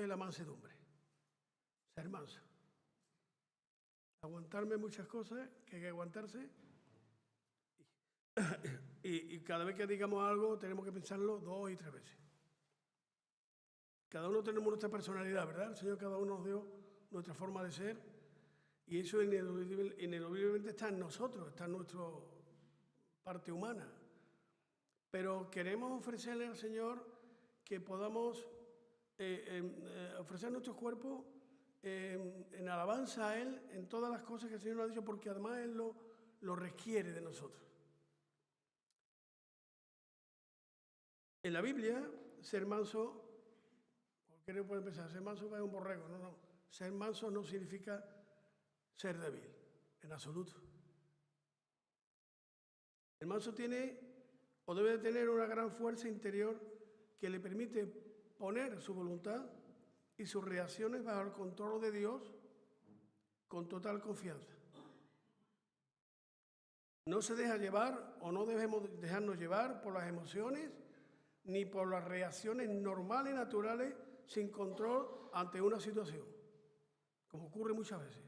la mansedumbre. Ser manso. Aguantarme muchas cosas que hay que aguantarse. Y cada vez que digamos algo tenemos que pensarlo 2 y 3 veces. Cada uno tenemos nuestra personalidad, ¿verdad? El Señor cada uno nos dio nuestra forma de ser y eso ineludiblemente está en nosotros, está en nuestra parte humana. Pero queremos ofrecerle al Señor que podamos ofrecer nuestros cuerpos en alabanza a Él, en todas las cosas que el Señor nos ha dicho, porque además Él lo requiere de nosotros. En la Biblia, ser manso, cualquiera puede pensar, ser manso es un borrego. No. Ser manso no significa ser débil, en absoluto. El manso tiene o debe de tener una gran fuerza interior que le permite poner su voluntad y sus reacciones bajo el control de Dios con total confianza. No se deja llevar o no debemos dejarnos llevar por las emociones ni por las reacciones normales y naturales sin control ante una situación, como ocurre muchas veces.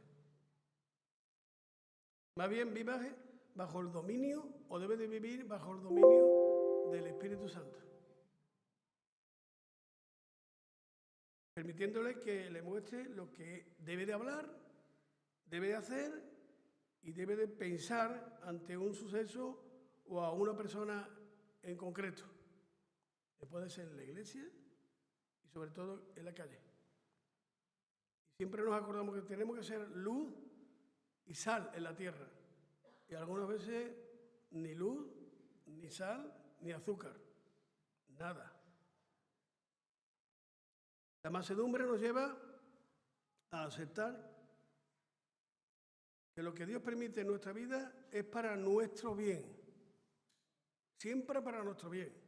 Más bien vivas bajo el dominio o debe de vivir bajo el dominio del Espíritu Santo, permitiéndole que le muestre lo que debe de hablar, debe de hacer y debe de pensar ante un suceso o a una persona en concreto. Que puede ser en la iglesia y sobre todo en la calle. Y siempre nos acordamos que tenemos que ser luz y sal en la tierra. Y algunas veces ni luz, ni sal, ni azúcar. Nada. La mansedumbre nos lleva a aceptar que lo que Dios permite en nuestra vida es para nuestro bien. Siempre para nuestro bien.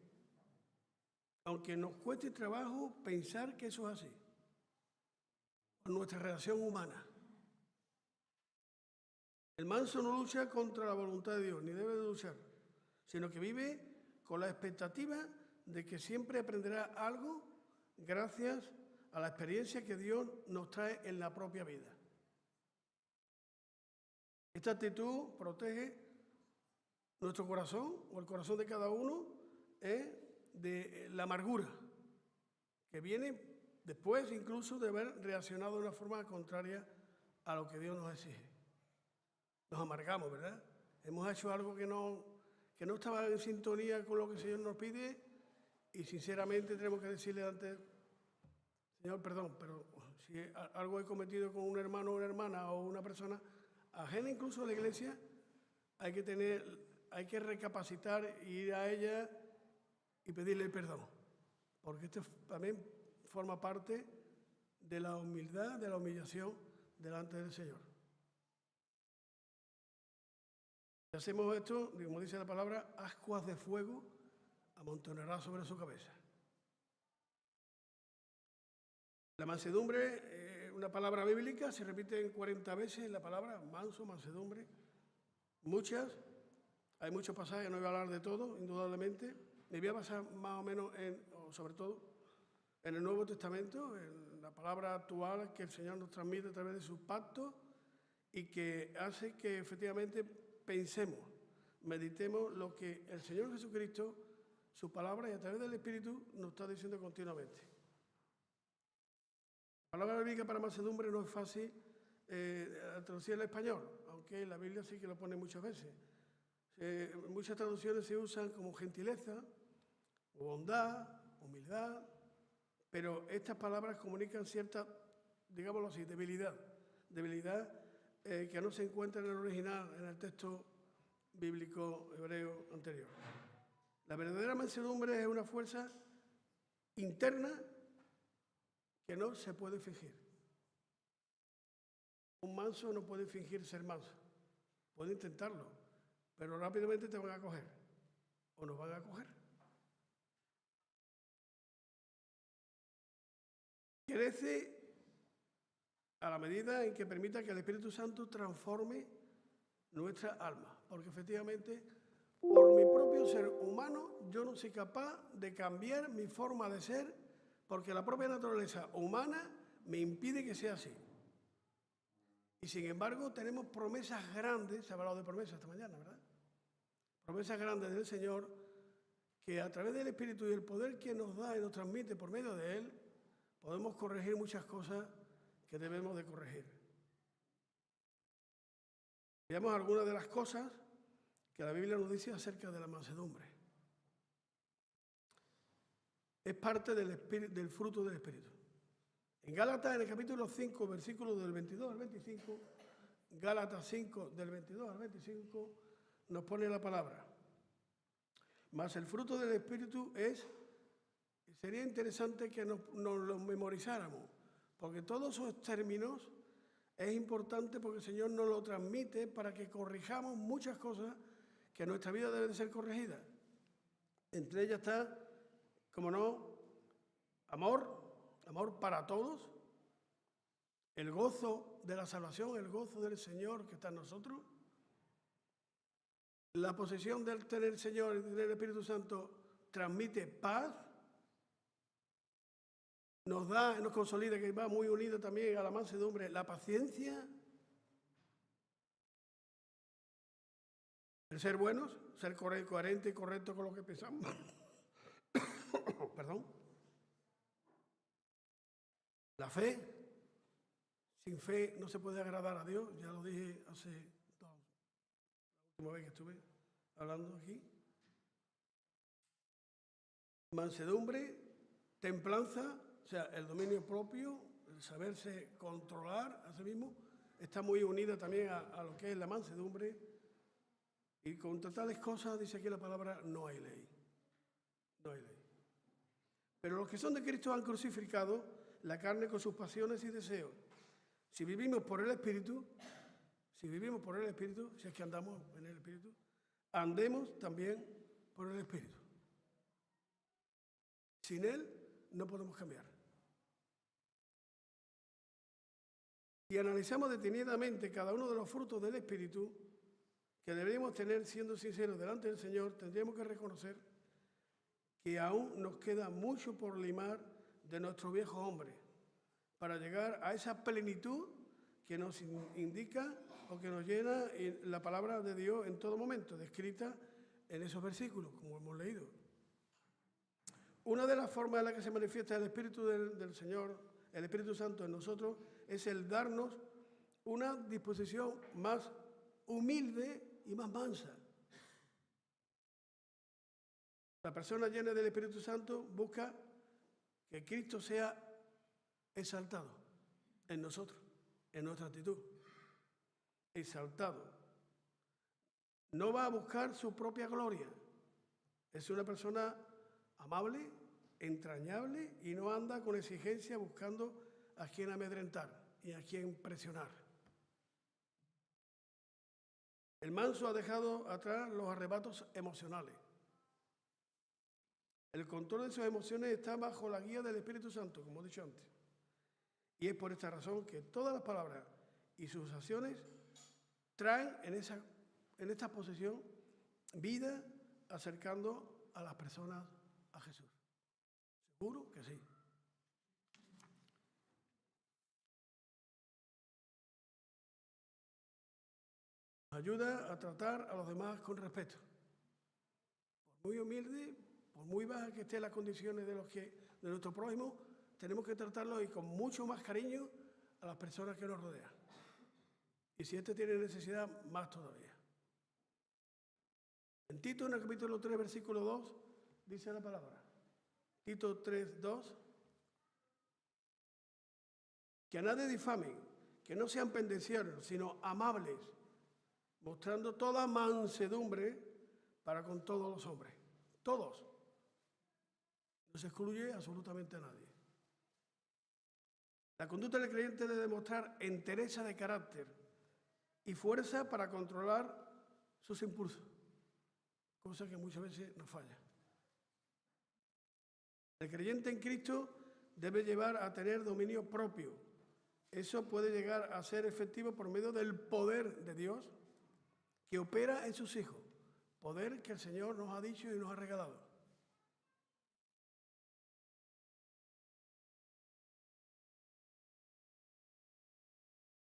Aunque nos cueste trabajo pensar que eso es así. Por nuestra relación humana. El manso no lucha contra la voluntad de Dios, ni debe de luchar, sino que vive con la expectativa de que siempre aprenderá algo gracias a la experiencia que Dios nos trae en la propia vida. Esta actitud protege nuestro corazón o el corazón de cada uno de la amargura, que viene después incluso de haber reaccionado de una forma contraria a lo que Dios nos exige. Nos amargamos, ¿verdad? Hemos hecho algo que no estaba en sintonía con lo que el Señor nos pide y sinceramente tenemos que decirle antes, Señor, perdón, pero si algo he cometido con un hermano o una hermana o una persona ajena incluso a la iglesia, hay que recapacitar e ir a ella y pedirle perdón, porque esto también forma parte de la humildad, de la humillación delante del Señor. Si hacemos esto, como dice la palabra, ascuas de fuego amontonará sobre su cabeza. La mansedumbre, una palabra bíblica, se repite 40 veces la palabra manso, mansedumbre. Muchas, hay muchos pasajes, no voy a hablar de todo, indudablemente. Me voy a basar más o menos, sobre todo, en el Nuevo Testamento, en la palabra actual que el Señor nos transmite a través de sus pactos y que hace que efectivamente pensemos, meditemos lo que el Señor Jesucristo, su palabra y a través del Espíritu nos está diciendo continuamente. La palabra bíblica para mansedumbre no es fácil traducir al español, aunque la Biblia sí que lo pone muchas veces. Muchas traducciones se usan como gentileza, bondad, humildad, pero estas palabras comunican cierta, digámoslo así, debilidad que no se encuentra en el original, en el texto bíblico hebreo anterior. La verdadera mansedumbre es una fuerza interna que no se puede fingir. Un manso no puede fingir ser manso. Puede intentarlo, pero rápidamente te van a coger o nos van a coger. Crece a la medida en que permita que el Espíritu Santo transforme nuestra alma, porque efectivamente por mi propio ser humano yo no soy capaz de cambiar mi forma de ser porque la propia naturaleza humana me impide que sea así. Y sin embargo tenemos promesas grandes, se ha hablado de promesas esta mañana, ¿verdad? Promesas grandes del Señor, que a través del Espíritu y el poder que nos da y nos transmite por medio de Él, podemos corregir muchas cosas que debemos de corregir. Veamos algunas de las cosas que la Biblia nos dice acerca de la mansedumbre. Es parte del fruto del Espíritu. En Gálatas, en el capítulo 5, versículos del 22 al 25, Gálatas 5, del 22 al 25, nos pone la palabra. Mas el fruto del Espíritu sería interesante que nos lo memorizáramos, porque todos esos términos es importante porque el Señor nos lo transmite para que corrijamos muchas cosas que en nuestra vida deben de ser corregidas. Entre ellas está, como no, amor para todos, el gozo de la salvación, el gozo del Señor que está en nosotros, la posesión del tener el Señor y tener el Espíritu Santo transmite paz, nos consolida, que va muy unido también a la mansedumbre, la paciencia, el ser buenos, ser coherente y correcto con lo que pensamos. Perdón. La fe. Sin fe no se puede agradar a Dios, ya lo dije la última vez que estuve hablando aquí. Mansedumbre, templanza, o sea, el dominio propio, el saberse controlar a sí mismo, está muy unida también a lo que es la mansedumbre. Y contra tales cosas, dice aquí la palabra, no hay ley. No hay ley. Pero los que son de Cristo han crucificado la carne con sus pasiones y deseos. Si vivimos por el Espíritu, si es que andamos en el Espíritu, andemos también por el Espíritu. Sin Él no podemos cambiar. Si analizamos detenidamente cada uno de los frutos del Espíritu que deberíamos tener siendo sinceros delante del Señor, tendríamos que reconocer que aún nos queda mucho por limar de nuestro viejo hombre para llegar a esa plenitud que nos indica o que nos llena la palabra de Dios en todo momento, descrita en esos versículos, como hemos leído. Una de las formas en las que se manifiesta el Espíritu del Señor, el Espíritu Santo en nosotros, es el darnos una disposición más humilde y más mansa. La persona llena del Espíritu Santo busca que Cristo sea exaltado en nosotros, en nuestra actitud. Exaltado. No va a buscar su propia gloria. Es una persona amable, entrañable y no anda con exigencia buscando a quien amedrentar y a quien presionar. El manso ha dejado atrás los arrebatos emocionales. El control de sus emociones está bajo la guía del Espíritu Santo, como he dicho antes. Y es por esta razón que todas las palabras y sus acciones traen en esta posición vida, acercando a las personas a Jesús. ¿Seguro que sí? Nos ayuda a tratar a los demás con respeto. Por muy humilde, por muy baja que estén las condiciones de nuestro prójimo, tenemos que tratarlos y con mucho más cariño a las personas que nos rodean. Y si éste tiene necesidad, más todavía. En Tito, en el capítulo 3, versículo 2, dice la palabra. Tito 3, 2. Que a nadie difamen, que no sean pendencieros, sino amables, mostrando toda mansedumbre para con todos los hombres. Todos. No se excluye absolutamente a nadie. La conducta del creyente debe demostrar entereza de carácter y fuerza para controlar sus impulsos, cosa que muchas veces nos falla. El creyente en Cristo debe llevar a tener dominio propio. Eso puede llegar a ser efectivo por medio del poder de Dios que opera en sus hijos, poder que el Señor nos ha dicho y nos ha regalado.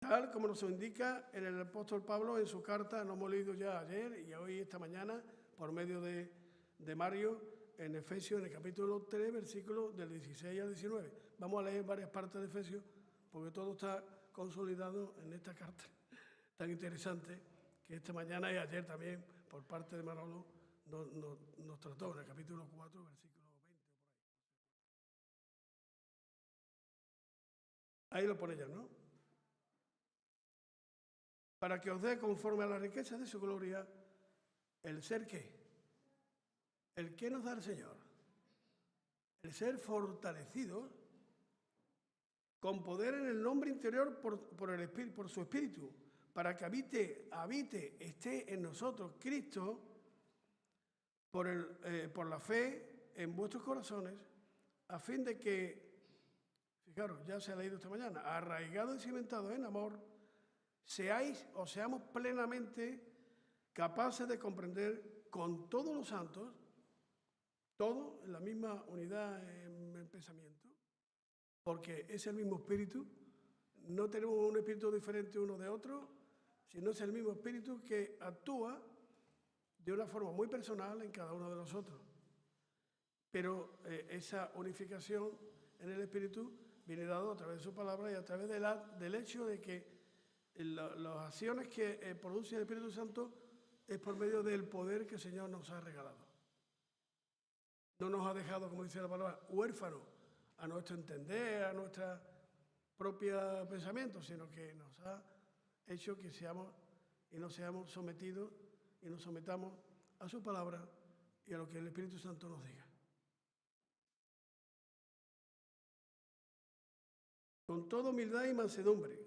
Tal como nos indica en el apóstol Pablo en su carta, lo hemos leído ya ayer y hoy esta mañana, por medio de Mario, en Efesios, en el capítulo 3, versículos del 16 al 19. Vamos a leer varias partes de Efesios, porque todo está consolidado en esta carta tan interesante que esta mañana y ayer también, por parte de Manolo, nos trató en el capítulo 4, versículo 20. Ahí lo pone ya, ¿no? Para que os dé conforme a la riqueza de su gloria, el ser ¿qué? ¿El qué nos da el Señor? El ser fortalecidos con poder en el hombre interior por su Espíritu, para que esté en nosotros Cristo por la fe en vuestros corazones, a fin de que, fijaros, ya se ha leído esta mañana, arraigados y cimentados en amor, seamos plenamente capaces de comprender con todos los santos, todo en la misma unidad en pensamiento, porque es el mismo espíritu, no tenemos un espíritu diferente uno de otro, sino es el mismo espíritu que actúa de una forma muy personal en cada uno de nosotros. Pero esa unificación en el espíritu viene dado a través de su palabra y a través del hecho de que las acciones que produce el Espíritu Santo es por medio del poder que el Señor nos ha regalado. No nos ha dejado, como dice la palabra, huérfanos a nuestro entender, a nuestro propio pensamiento, sino que nos ha hecho que nos seamos sometidos y nos sometamos a su palabra y a lo que el Espíritu Santo nos diga. Con toda humildad y mansedumbre.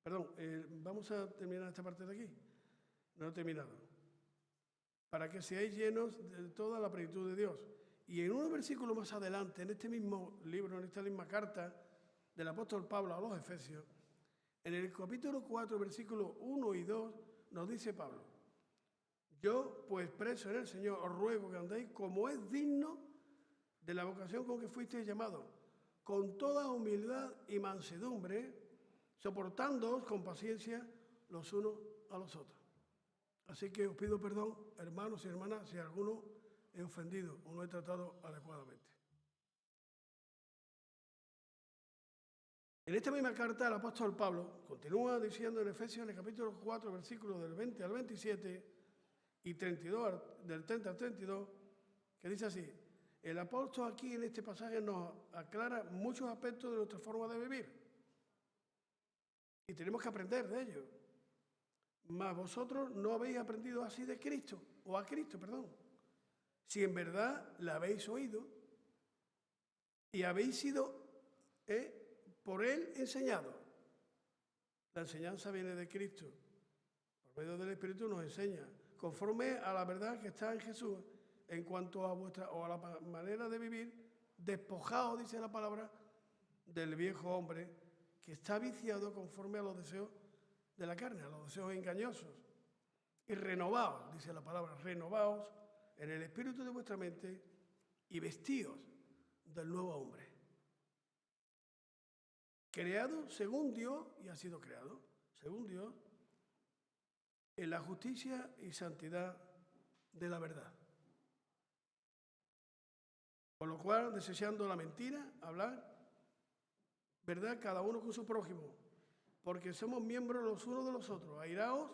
Perdón, vamos a terminar esta parte de aquí. No he terminado. Para que seáis llenos de toda la plenitud de Dios. Y en unos versículos más adelante, en este mismo libro, en esta misma carta del apóstol Pablo a los Efesios, en el capítulo 4, versículos 1 y 2, nos dice Pablo: yo, pues preso en el Señor, os ruego que andéis como es digno de la vocación con que fuisteis llamados, con toda humildad y mansedumbre, soportándoos con paciencia los unos a los otros. Así que os pido perdón, hermanos y hermanas, si alguno he ofendido o no he tratado adecuadamente. En esta misma carta, el apóstol Pablo continúa diciendo en Efesios, en el capítulo 4, versículos del 20 al 27 y 32, del 30 al 32, que dice así: el apóstol aquí en este pasaje nos aclara muchos aspectos de nuestra forma de vivir y tenemos que aprender de ello. Mas vosotros no habéis aprendido así de Cristo, o a Cristo, perdón, si en verdad la habéis oído y habéis sido por Él enseñado. La enseñanza viene de Cristo. Por medio del Espíritu nos enseña, conforme a la verdad que está en Jesús, en cuanto a la manera de vivir, despojado, dice la palabra, del viejo hombre que está viciado conforme a los deseos de la carne, a los deseos engañosos. Y renovaos, dice la palabra, renovaos en el espíritu de vuestra mente y vestíos del nuevo hombre, creado según Dios, y ha sido creado según Dios, en la justicia y santidad de la verdad. Por lo cual, desechando la mentira, hablar verdad cada uno con su prójimo, porque somos miembros los unos de los otros. Airaos,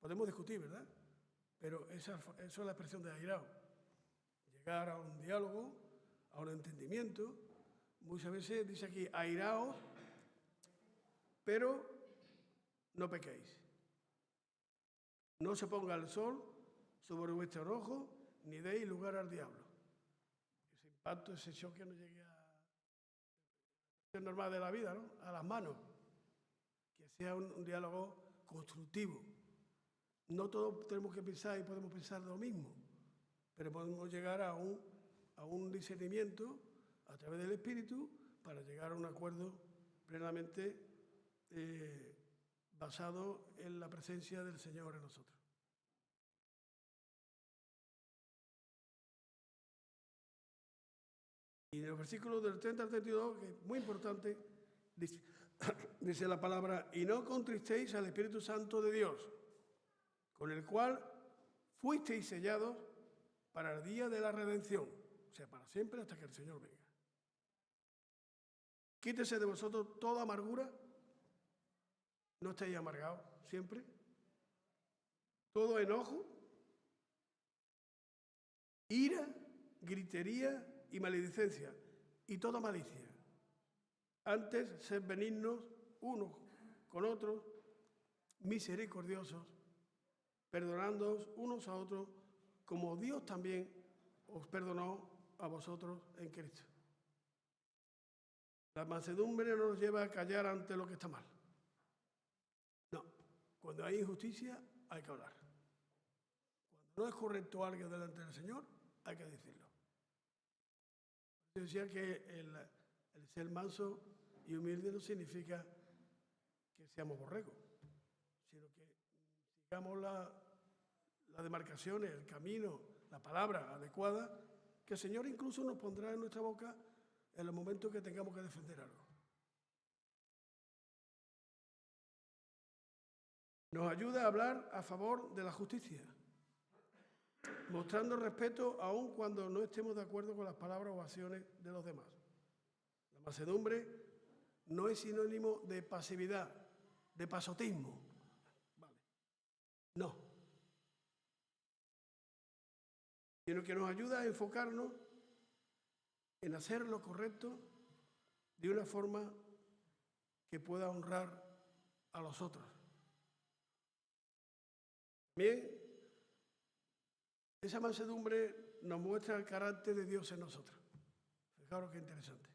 podemos discutir, ¿verdad? Pero eso es la expresión de airaos. Llegar a un diálogo, a un entendimiento. Muchas veces dice aquí, airaos, pero no pequéis. No se ponga el sol sobre vuestro enojo, ni deis lugar al diablo. Ese impacto, ese choque no llegue a ser normal de la vida, ¿no? A las manos. Que sea un diálogo constructivo. No todos tenemos que pensar y podemos pensar lo mismo, pero podemos llegar a un discernimiento a través del Espíritu para llegar a un acuerdo plenamente basado en la presencia del Señor en nosotros. Y en los versículos del 30 al 32, que es muy importante, Dice la palabra, y no contristéis al Espíritu Santo de Dios, con el cual fuisteis sellados para el día de la redención, o sea, para siempre hasta que el Señor venga. Quítese de vosotros toda amargura, no estéis amargados siempre, todo enojo, ira, gritería y maledicencia, y toda malicia. Antes, sed benignos unos con otros, misericordiosos, perdonándoos unos a otros, como Dios también os perdonó a vosotros en Cristo. La mansedumbre no nos lleva a callar ante lo que está mal. No, cuando hay injusticia hay que hablar. Cuando no es correcto alguien delante del Señor, hay que decirlo. Yo decía que el ser manso y humilde no significa que seamos borregos, sino que sigamos las demarcaciones, el camino, la palabra adecuada, que el Señor incluso nos pondrá en nuestra boca en los momentos que tengamos que defender algo. Nos ayuda a hablar a favor de la justicia, mostrando respeto aun cuando no estemos de acuerdo con las palabras o acciones de los demás. La mansedumbre no es sinónimo de pasividad, de pasotismo. Vale. No. Sino que nos ayuda a enfocarnos en hacer lo correcto de una forma que pueda honrar a los otros. También, esa mansedumbre nos muestra el carácter de Dios en nosotros. Fijaros qué interesante.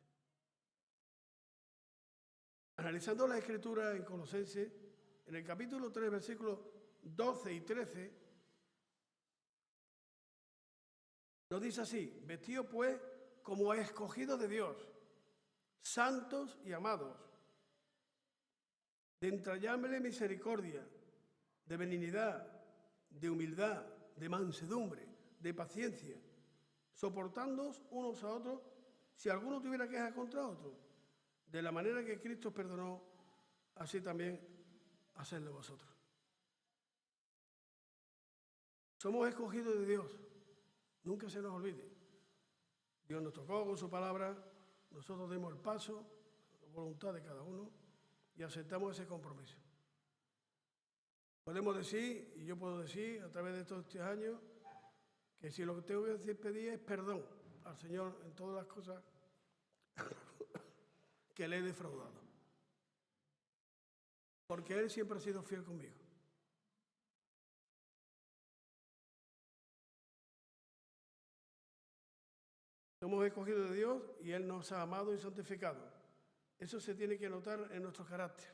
Analizando la Escritura en Colosenses, en el capítulo 3, versículos 12 y 13, nos dice así: vestidos pues como escogidos de Dios, santos y amados, de entrañable misericordia, de benignidad, de humildad, de mansedumbre, de paciencia, soportándoos unos a otros si alguno tuviera quejas contra otro. De la manera que Cristo os perdonó, así también hacedlo vosotros. Somos escogidos de Dios. Nunca se nos olvide. Dios nos tocó con su palabra, nosotros demos el paso, la voluntad de cada uno, y aceptamos ese compromiso. Podemos decir, y yo puedo decir a través de estos 3 años, que si lo que tengo que pedir es perdón al Señor en todas las cosas que le he defraudado. Porque Él siempre ha sido fiel conmigo. Somos escogidos de Dios y Él nos ha amado y santificado. Eso se tiene que notar en nuestro carácter.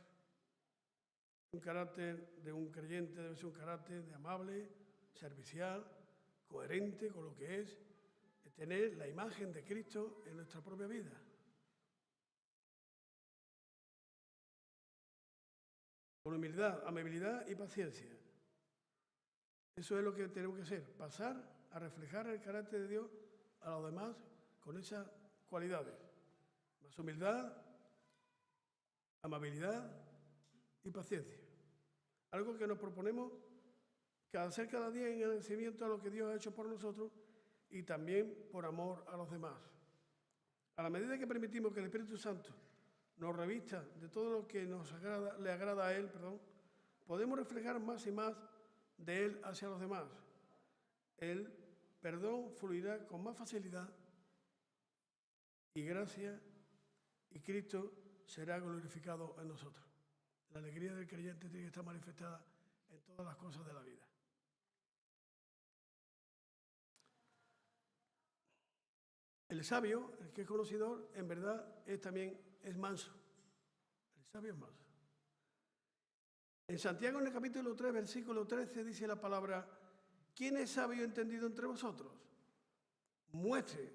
Un carácter de un creyente debe ser un carácter de amable, servicial, coherente con lo que es tener la imagen de Cristo en nuestra propia vida. Con humildad, amabilidad y paciencia. Eso es lo que tenemos que hacer, pasar a reflejar el carácter de Dios a los demás con esas cualidades. Más humildad, amabilidad y paciencia. Algo que nos proponemos hacer cada día en agradecimiento a lo que Dios ha hecho por nosotros y también por amor a los demás. A la medida que permitimos que el Espíritu Santo nos revista de todo lo que le agrada a Él, podemos reflejar más y más de Él hacia los demás. El perdón fluirá con más facilidad y gracia, y Cristo será glorificado en nosotros. La alegría del creyente tiene que estar manifestada en todas las cosas de la vida. El sabio, el que es conocedor, en verdad también es manso. El sabio es manso. En Santiago, en el capítulo 3, versículo 13, dice la palabra: ¿quién es sabio y entendido entre vosotros? Muestre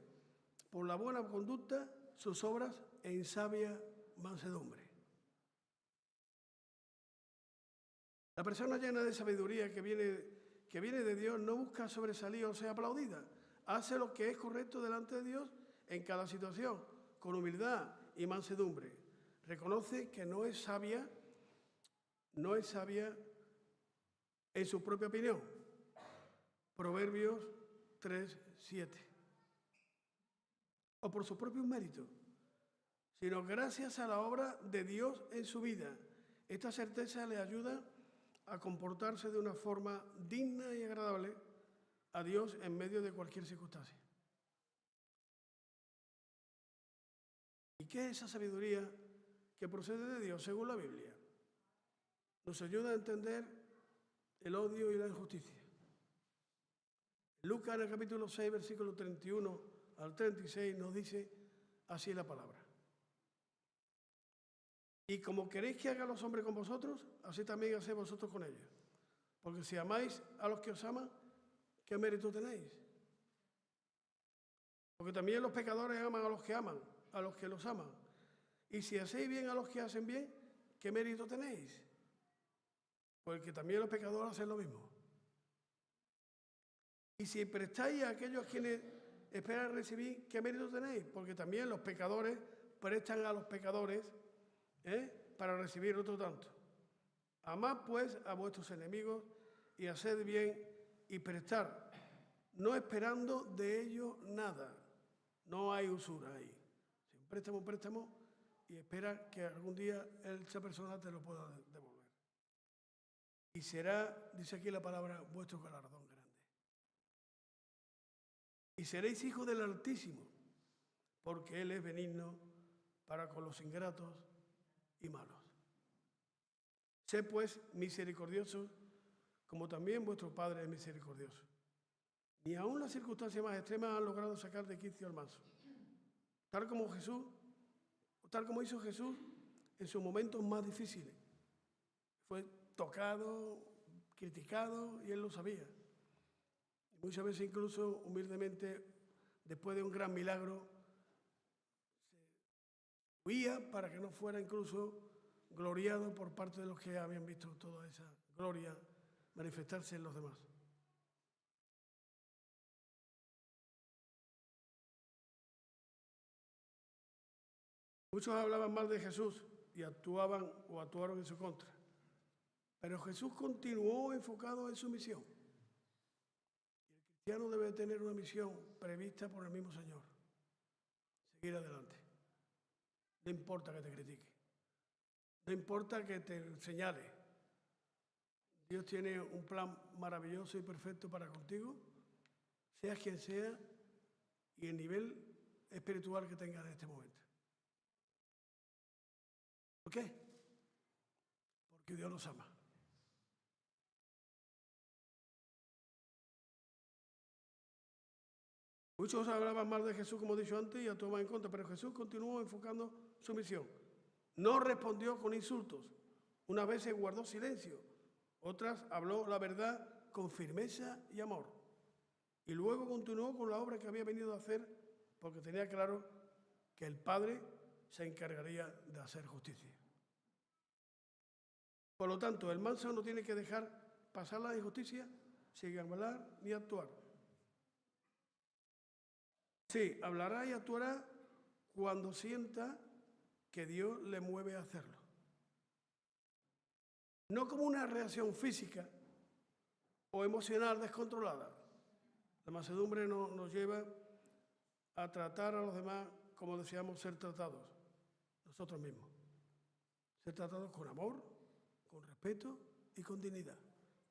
por la buena conducta sus obras en sabia mansedumbre. La persona llena de sabiduría que viene de Dios no busca sobresalir o ser aplaudida. Hace lo que es correcto delante de Dios en cada situación, con humildad y mansedumbre. reconoce que no es sabia en su propia opinión. Proverbios 3:7. O por sus propios méritos, sino gracias a la obra de Dios en su vida. Esta certeza le ayuda a comportarse de una forma digna y agradable a Dios en medio de cualquier circunstancia. ¿Y qué es esa sabiduría que procede de Dios según la Biblia? Nos ayuda a entender el odio y la injusticia. Lucas, en el capítulo 6, versículo 31 al 36, nos dice así la palabra. Y como queréis que hagan los hombres con vosotros, así también haced vosotros con ellos. Porque si amáis a los que os aman, ¿qué mérito tenéis? Porque también los pecadores aman a los que los aman. Y si hacéis bien a los que hacen bien, ¿qué mérito tenéis? Porque también los pecadores hacen lo mismo. Y si prestáis a aquellos quienes esperan recibir, ¿qué mérito tenéis? Porque también los pecadores prestan a los pecadores para recibir otro tanto. Amad pues a vuestros enemigos y haced bien y prestad, no esperando de ellos nada. No hay usura ahí. Si un préstamo y espera que algún día esa persona te lo pueda devolver. Y será, dice aquí la palabra, vuestro galardón grande. Y seréis hijos del Altísimo, porque Él es benigno para con los ingratos y malos. Sed pues misericordiosos, como también vuestro Padre es misericordioso. Ni aun las circunstancias más extremas han logrado sacar de quicio al manso. Tal como hizo Jesús en sus momentos más difíciles. Fue tocado, criticado, y Él lo sabía. Muchas veces incluso humildemente, después de un gran milagro, se huía para que no fuera incluso gloriado por parte de los que habían visto toda esa gloria manifestarse en los demás. Muchos hablaban mal de Jesús y actuaron en su contra. Pero Jesús continuó enfocado en su misión. El cristiano debe tener una misión prevista por el mismo Señor. Seguir adelante. No importa que te critique. No importa que te señale. Dios tiene un plan maravilloso y perfecto para contigo, seas quien sea y el nivel espiritual que tengas en este momento. ¿Por qué? Porque Dios nos ama. Muchos hablaban mal de Jesús, como he dicho antes, y actuaban en contra, pero Jesús continuó enfocando su misión. No respondió con insultos. Unas veces guardó silencio, otras habló la verdad con firmeza y amor. Y luego continuó con la obra que había venido a hacer, porque tenía claro que el Padre se encargaría de hacer justicia. Por lo tanto, el manso no tiene que dejar pasar la injusticia sin hablar ni actuar. Sí, hablará y actuará cuando sienta que Dios le mueve a hacerlo. No como una reacción física o emocional descontrolada. La mansedumbre nos lleva a tratar a los demás como deseamos ser tratados, nosotros mismos. Ser tratados con amor, con respeto y con dignidad.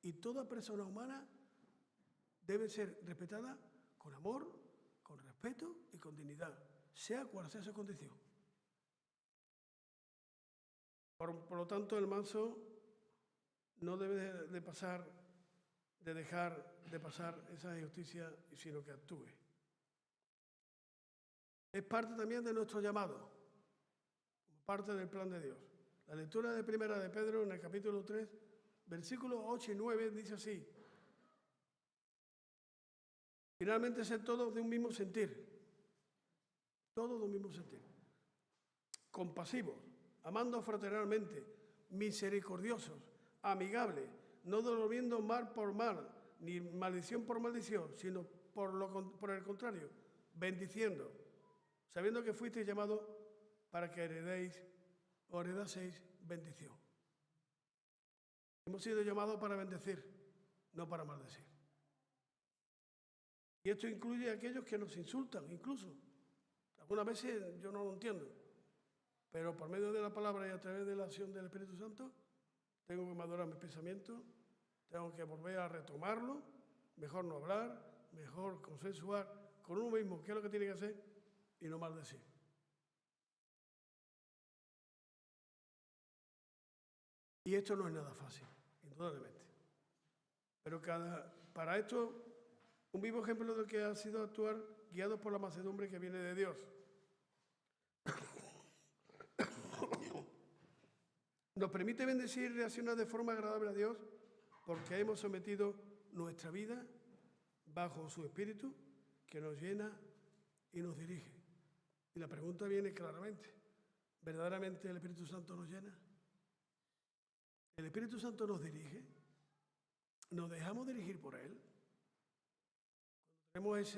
Y toda persona humana debe ser respetada con amor, con respeto y con dignidad, sea cual sea su condición. Por lo tanto, el manso no debe de dejar de pasar esa injusticia, sino que actúe. Es parte también de nuestro llamado, parte del plan de Dios. La lectura de Primera de Pedro en el capítulo 3, versículos 8 y 9 dice así: finalmente, sed todos de un mismo sentir, compasivos, amando fraternalmente, misericordiosos, amigables, no devolviendo mal por mal, ni maldición por maldición, sino por el contrario, bendiciendo, sabiendo que fuisteis llamados para que heredéis o heredad 6, bendición. Hemos sido llamados para bendecir, no para maldecir. Y esto incluye a aquellos que nos insultan, incluso. Algunas veces yo no lo entiendo, pero por medio de la palabra y a través de la acción del Espíritu Santo, tengo que madurar mis pensamientos, tengo que volver a retomarlo, mejor no hablar, mejor consensuar con uno mismo qué es lo que tiene que hacer y no maldecir. Y esto no es nada fácil, indudablemente. Pero para esto, un vivo ejemplo de lo que ha sido actuar guiados por la mansedumbre que viene de Dios. Nos permite bendecir y reaccionar de forma agradable a Dios porque hemos sometido nuestra vida bajo su Espíritu que nos llena y nos dirige. Y la pregunta viene claramente, ¿verdaderamente el Espíritu Santo nos llena? ¿El Espíritu Santo nos dirige? ¿Nos dejamos dirigir por Él? Cuando tenemos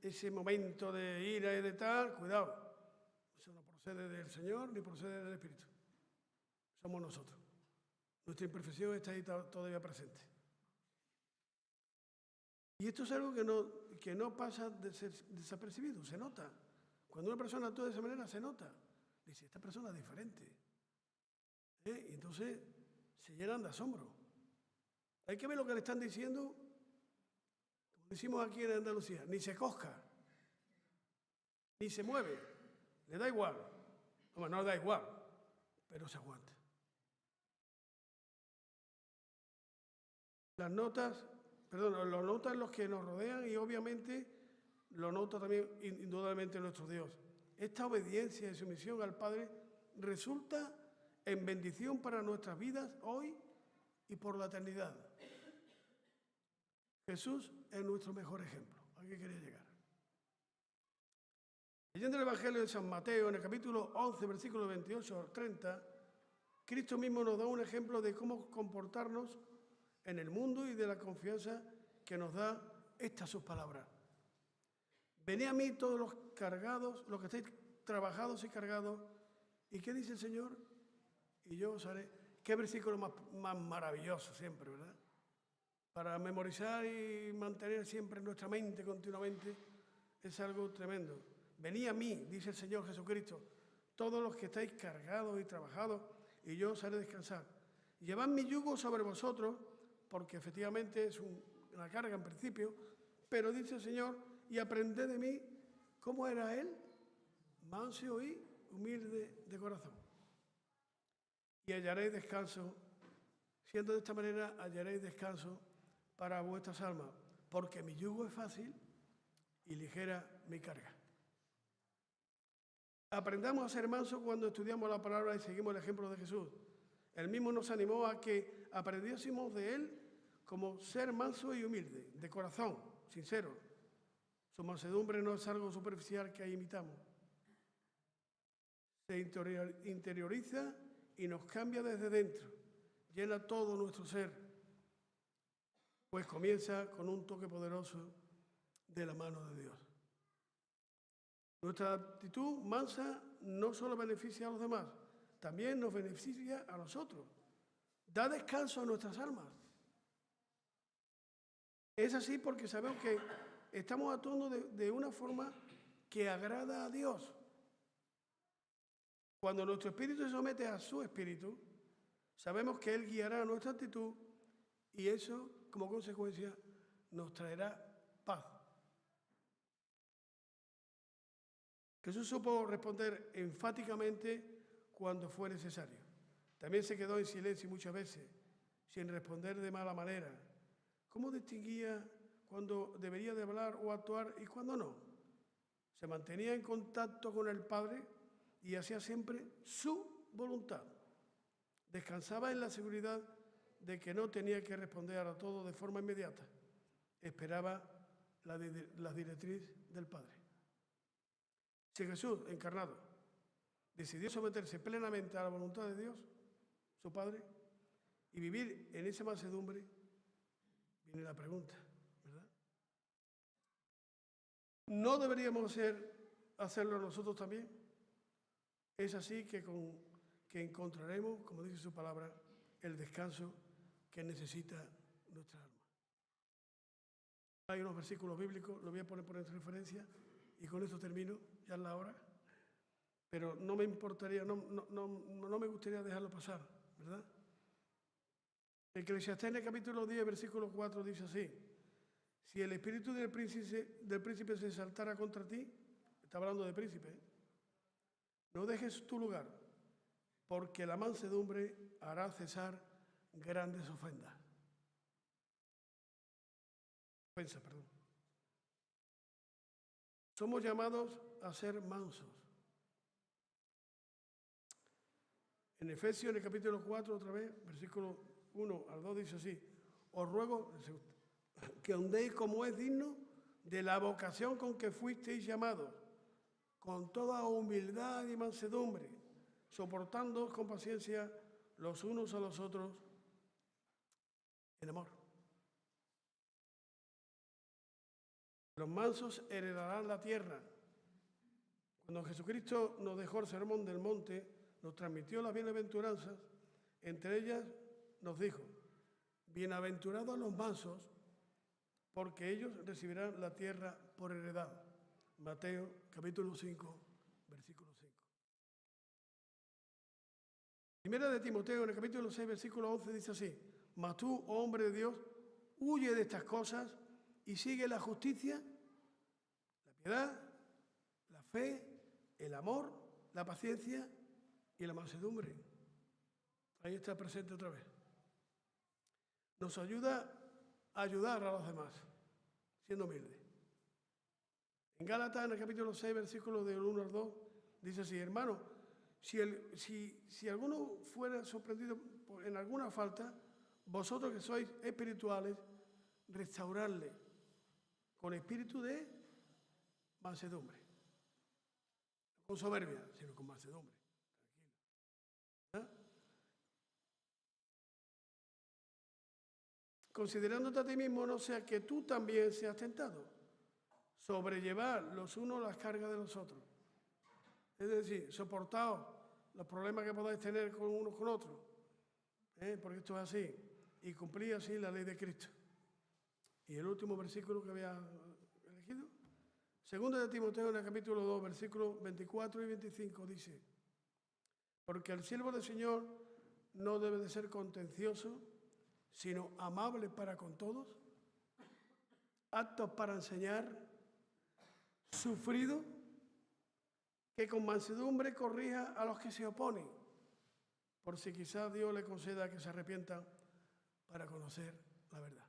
ese momento de ira y de tal, cuidado, eso no procede del Señor ni procede del Espíritu. Somos nosotros. Nuestra imperfección está ahí todavía presente. Y esto es algo que no pasa desapercibido, se nota. Cuando una persona actúa de esa manera, se nota. Dice, esta persona es diferente. Y entonces se llenan de asombro. Hay que ver lo que le están diciendo, como decimos aquí en Andalucía, ni se cosca, ni se mueve, le da igual. Bueno, no le da igual, pero se aguanta. Lo notan los que nos rodean y obviamente lo nota también indudablemente nuestro Dios. Esta obediencia y sumisión al Padre resulta en bendición para nuestras vidas hoy y por la eternidad. Jesús es nuestro mejor ejemplo. ¿A qué quería llegar? Leyendo el Evangelio de San Mateo, en el capítulo 11, versículos 28 al 30, Cristo mismo nos da un ejemplo de cómo comportarnos en el mundo y de la confianza que nos da estas sus palabras. Venid a mí todos los cargados, los que estáis trabajados y cargados. ¿Y qué dice el Señor? Y yo os haré. Qué versículo más maravilloso siempre, ¿verdad? Para memorizar y mantener siempre en nuestra mente continuamente es algo tremendo. Venid a mí, dice el Señor Jesucristo, todos los que estáis cargados y trabajados, y yo os haré descansar. Llevad mi yugo sobre vosotros, porque efectivamente es una carga en principio, pero dice el Señor, y aprended de mí, ¿cómo era Él? Manso y humilde de corazón. Y hallaréis descanso, siendo de esta manera, hallaréis descanso para vuestras almas, porque mi yugo es fácil y ligera mi carga. Aprendamos a ser mansos cuando estudiamos la palabra y seguimos el ejemplo de Jesús. Él mismo nos animó a que aprendiésemos de Él como ser manso y humilde, de corazón, sincero. Su mansedumbre no es algo superficial que imitamos. Se interioriza y nos cambia desde dentro, llena todo nuestro ser, pues comienza con un toque poderoso de la mano de Dios. Nuestra actitud mansa no solo beneficia a los demás, también nos beneficia a nosotros. Da descanso a nuestras almas. Es así porque sabemos que estamos actuando de una forma que agrada a Dios. Cuando nuestro espíritu se somete a su espíritu, sabemos que Él guiará nuestra actitud y eso, como consecuencia, nos traerá paz. Jesús supo responder enfáticamente cuando fue necesario. También se quedó en silencio muchas veces, sin responder de mala manera. ¿Cómo distinguía cuando debería de hablar o actuar y cuando no? Se mantenía en contacto con el Padre y hacía siempre su voluntad. Descansaba en la seguridad de que no tenía que responder a todo de forma inmediata. Esperaba la directriz del Padre. Si Jesús, encarnado, decidió someterse plenamente a la voluntad de Dios, su Padre, y vivir en esa mansedumbre, viene la pregunta, ¿verdad? ¿No deberíamos hacerlo nosotros también? Es así que que encontraremos, como dice su palabra, el descanso que necesita nuestra alma. Hay unos versículos bíblicos, los voy a poner por referencia y con esto termino, ya es la hora, pero no me importaría, no me gustaría dejarlo pasar, ¿verdad? Eclesiastés en el capítulo 10, versículo 4 dice así: si el espíritu del príncipe se exaltara contra ti, está hablando de príncipe, no dejes tu lugar, porque la mansedumbre hará cesar grandes ofensas. Somos llamados a ser mansos. En Efesios, en el capítulo 4, otra vez, versículo 1 al 2, dice así: os ruego que andéis como es digno de la vocación con que fuisteis llamados, con toda humildad y mansedumbre, soportándoos con paciencia los unos a los otros en amor. Los mansos heredarán la tierra. Cuando Jesucristo nos dejó el sermón del monte, nos transmitió las bienaventuranzas, entre ellas nos dijo: bienaventurados los mansos, porque ellos recibirán la tierra por heredad. Mateo capítulo 5, versículo 5. Primera de Timoteo, en el capítulo 6, versículo 11, dice así: mas tú, oh hombre de Dios, huye de estas cosas y sigue la justicia, la piedad, la fe, el amor, la paciencia y la mansedumbre. Ahí está presente otra vez. Nos ayuda a ayudar a los demás, siendo humilde. En Gálatas, en el capítulo 6, versículos del 1 al 2, dice así: hermano, si alguno fuera sorprendido en alguna falta, vosotros que sois espirituales, restaurarle con espíritu de mansedumbre. No con soberbia, sino con mansedumbre. Tranquilo. Considerándote a ti mismo, no sea que tú también seas tentado. Sobrellevar los unos las cargas de los otros. Es decir, soportaos los problemas que podáis tener con unos con otros. Porque esto es así. Y cumplir así la ley de Cristo. Y el último versículo que había elegido, Segunda de Timoteo, en el capítulo 2, versículos 24 y 25, dice: porque el siervo del Señor no debe de ser contencioso, sino amable para con todos, aptos para enseñar, sufrido, que con mansedumbre corrija a los que se oponen, por si quizás Dios le conceda que se arrepientan para conocer la verdad.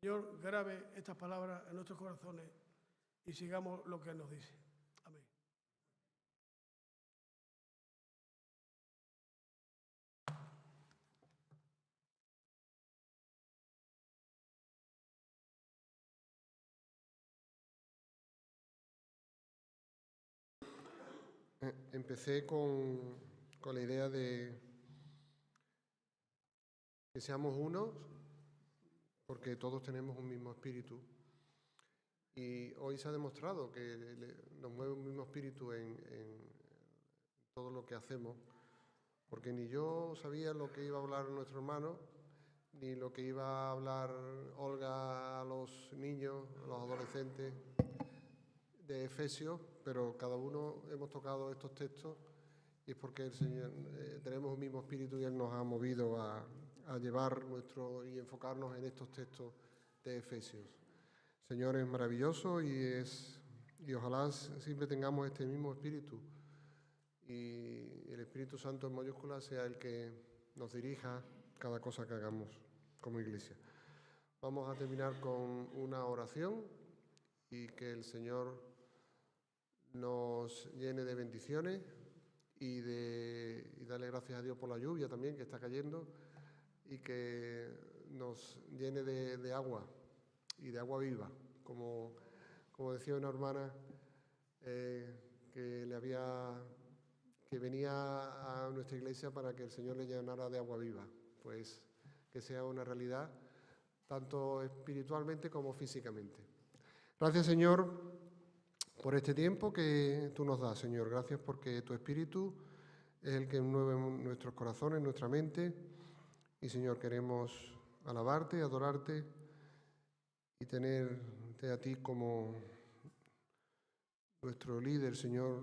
Que el Señor grabe estas palabras en nuestros corazones y sigamos lo que Él nos dice. Amén. Empecé con la idea de que seamos unos, porque todos tenemos un mismo espíritu. Y hoy se ha demostrado que nos mueve un mismo espíritu en todo lo que hacemos, porque ni yo sabía lo que iba a hablar nuestro hermano, ni lo que iba a hablar Olga a los niños, a los adolescentes de Efesios, pero cada uno hemos tocado estos textos y es porque el Señor, tenemos un mismo espíritu y Él nos ha movido a llevar y enfocarnos en estos textos de Efesios. Señor, es maravilloso y ojalá siempre tengamos este mismo espíritu y el Espíritu Santo en mayúsculas sea el que nos dirija cada cosa que hagamos como iglesia. Vamos a terminar con una oración y que el Señor nos llene de bendiciones y darle gracias a Dios por la lluvia también que está cayendo y que nos llene de agua y de agua viva, como decía una hermana que venía a nuestra iglesia para que el Señor le llenara de agua viva, pues que sea una realidad tanto espiritualmente como físicamente. Gracias, Señor, por este tiempo que tú nos das, Señor. Gracias porque tu Espíritu es el que mueve nuestros corazones, nuestra mente. Y Señor, queremos alabarte, adorarte y tenerte a ti como nuestro líder, Señor,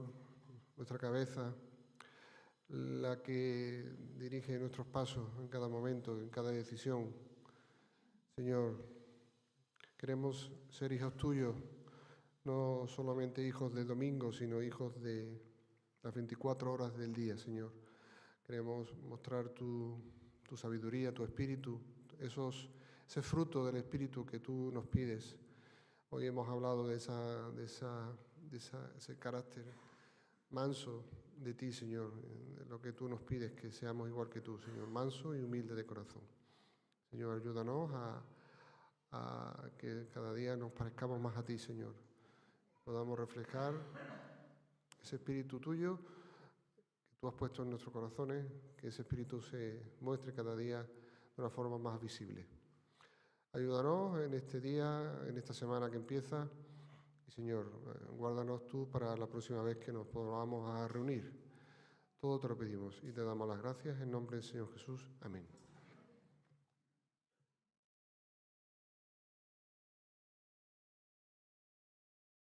nuestra cabeza, la que dirige nuestros pasos en cada momento, en cada decisión. Señor, queremos ser hijos tuyos, no solamente hijos del domingo, sino hijos de las 24 horas del día, Señor. Queremos mostrar tu sabiduría, tu espíritu, ese fruto del espíritu que tú nos pides. Hoy hemos hablado de ese carácter manso de ti, Señor, lo que tú nos pides, que seamos igual que tú, Señor, manso y humilde de corazón. Señor, ayúdanos a que cada día nos parezcamos más a ti, Señor. Podamos reflejar ese espíritu tuyo que tú has puesto en nuestros corazones, que ese espíritu se muestre cada día de una forma más visible. Ayúdanos en este día, en esta semana que empieza, y Señor, guárdanos tú para la próxima vez que nos podamos a reunir. Todo te lo pedimos y te damos las gracias en nombre del Señor Jesús. Amén.